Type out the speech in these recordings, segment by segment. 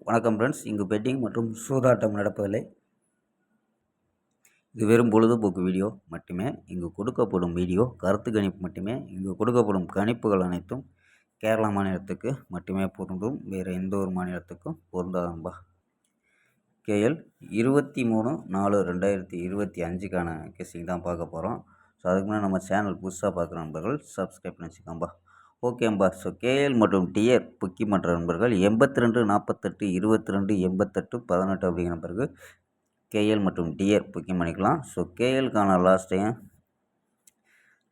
வணக்கம் ஃப்ரெண்ட்ஸ். இங்கு பெட்டிங் மற்றும் சூதாட்டம் நடப்பதில்லை. இது வெறும் பொழுதுபோக்கு வீடியோ மட்டுமே. இங்கு கொடுக்கப்படும் வீடியோ கருத்து கணிப்பு மட்டுமே. இங்கு கொடுக்கப்படும் கணிப்புகள் அனைத்தும் கேரளா மாநிலத்துக்கு மட்டுமே பொருந்தும். வேறு எந்த ஒரு மாநிலத்துக்கும் பொருந்தாதம்பா. கேஎல் 23/4/2025க்கான கெஸ்ஸிங் தான் பார்க்க போகிறோம். ஸோ அதுக்கு முன்னாடி நம்ம சேனல் புதுசாக பார்க்குற நண்பர்கள் சப்ஸ்கிரைப் பண்ணி வச்சுக்கோம்பா. ஓகேம்பா. ஸோ கேஎல் மற்றும் டிஆர் புக்கி மற்ற நண்பர்கள் 82 48 22 88 18 அப்படிங்கிற நம்பருக்கு கேஎல் மற்றும் டிஆர் புக்கிங் பண்ணிக்கலாம். ஸோ கேஎல்கான லாஸ்ட் டைம்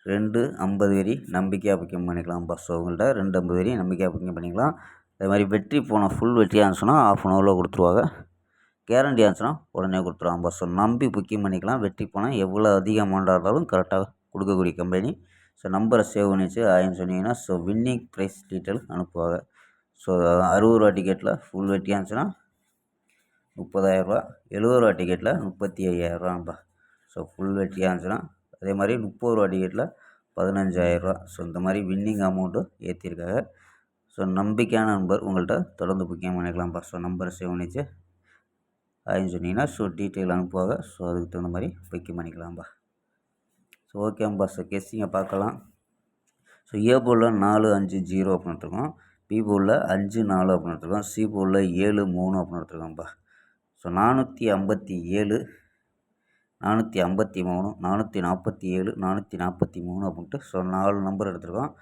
250 வரி நம்பிக்கையாக புக்கிங் பண்ணிக்கலாம்ப்பா. ஸோ உங்கள்கிட்ட 250 வரி நம்பிக்கையாக புக்கிங் பண்ணிக்கலாம். அதே மாதிரி வெற்றி போன ஃபுல் வெற்றியாக இருந்துச்சுன்னா ½ hourல கொடுத்துருவாங்க. கேரண்டி ஆச்சுன்னா உடனே கொடுத்துருவாங்கப்பா. ஸோ நம்பி புக்கிங் பண்ணிக்கலாம். வெற்றி போனால் எவ்வளோ அதிக அமௌண்ட்டாக இருந்தாலும் கரெக்டாக கொடுக்கக்கூடிய கம்பெனி. ஸோ நம்பரை சேவ் பண்ணிச்சு ஆயின்னு சொன்னீங்கன்னா ஸோ வின்னிங் ப்ரைஸ் டீட்டெயில் அனுப்புவாங்க. ஸோ 60 ரூபா டிக்கெட்டில் ஃபுல் வெட்டியாக இருந்துச்சுன்னா 30,000 ரூபா, 70 ரூபா டிக்கெட்டில் 35,000 ரூபாம்பா. ஸோ ஃபுல் வெட்டியாக இருந்துச்சுன்னா அதே மாதிரி 30 ரூபா டிக்கெட்டில் 15,000 ரூபா. ஸோ இந்த மாதிரி வின்னிங் அமௌண்ட்டு ஏற்றிருக்காங்க. ஸோ நம்பிக்கையான நம்பர் உங்கள்கிட்ட தொடர்ந்து புக்கிங் பண்ணிக்கலாம்ப்பா. ஸோ நம்பரை சேவ் பண்ணிச்சு ஆயின்னு சொன்னீங்கன்னா ஸோ டீட்டெயில் அனுப்புவாங்க. ஸோ அதுக்கு தகுந்த மாதிரி புக்கிங் பண்ணிக்கலாம்ப்பா. ஸோ ஓகேம்பா. ஸோ கெஸ்ஸிங்கை பார்க்கலாம். ஸோ ஏ போர்டில் 4 5 0 அப்படின்னு எடுத்துருக்கோம். பி போர்டில் 5 4 அப்படின்னு எடுத்துருக்கோம். சி போர்டில் 7 3 அப்படின்னு எடுத்துருக்கோம்ப்பா. ஸோ 457 453 447 443 அப்படின்ட்டு ஸோ 4 நம்பர் எடுத்துருக்கோம்.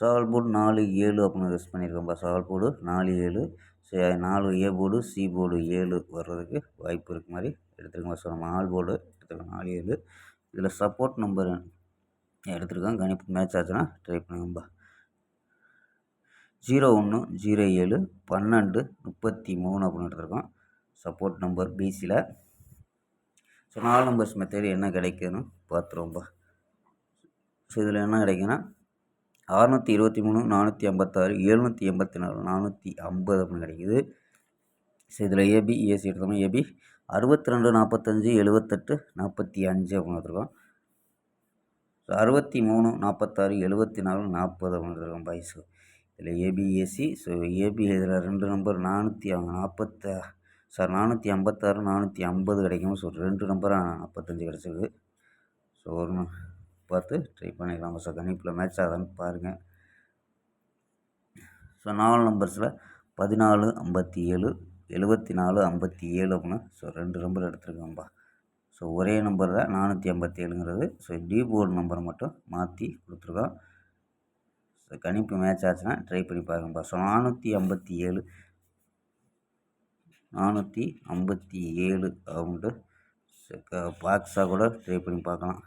சால் போர்டு 4 7 அப்படின்னு யூஸ் பண்ணியிருக்கோம்ப்பா. சால் board 4 7 4 A board C board 7 வர்றதுக்கு வாய்ப்பு இருக்க மாதிரி எடுத்துருக்கோம். ஸோ நம்ம ஆல் போர்டு எடுத்துருக்கோம் 4 7. இதில் சப்போர்ட் நம்பர் எடுத்துருக்கோம். கணிப்பு மேட்ச் ஆச்சுன்னா ட்ரை பண்ணுங்கப்பா. 01 07 12 33 அப்படின்னு எடுத்துருக்கோம். சப்போர்ட் நம்பர் பிசியில். ஸோ 4 நம்பர்ஸ் மெத்தேடு என்ன கிடைக்குதுன்னு பார்த்துருவோம்ப்பா. ஸோ இதில் என்ன கிடைக்குன்னா 623 456 784 450 அப்படின்னு கிடைக்குது. ஸோ இதில் ஏபி ஏசி எடுத்தோம்னா ஏபி 62 45 78 45 அப்படின்னு எடுத்துருக்கோம். ஸோ 63 46 74 40 அப்படின்னு எடுத்துருக்கோம் பாய்ஸ். இதில் ஏபி ஏசி. ஸோ ஏபி இதில் 2 நம்பர் 456 450 கிடைக்கும். ஸோ 2 நம்பராக 45 கிடச்சிருக்கு. ஸோ ஒரு பார்த்து ட்ரை பண்ணிக்கலாம். ஸோ கணிப்பில் மேட்ச் ஆகுதான்னு பாருங்கள். ஸோ 4 நம்பர்ஸில் 14 57 74 57 அப்படின்னு ஸோ 2 நம்பர் எடுத்துருக்கோம்ப்பா. ஸோ ஒரே நம்பர் தான் 457ங்கிறது. ஸோ டி போர்டு நம்பரை மட்டும் மாற்றி கொடுத்துருக்கோம். ஸோ கணிப்பு மேட்ச் ஆச்சுன்னா ட்ரை பண்ணி பாருங்கப்பா. ஸோ 457 அப்படின்ட்டு பாக்ஸாக கூட ட்ரை பண்ணி பார்க்கலாம்.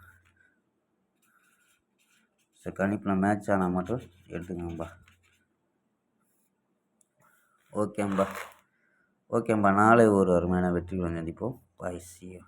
ஸோ கணிப்பில் மேட்ச் ஆனால் மட்டும் எடுத்துக்கோங்கப்பா. ஓகேம்பா. நாளை ஒரு அருமையான வெற்றிகளை சந்திப்போம். பாய். See you.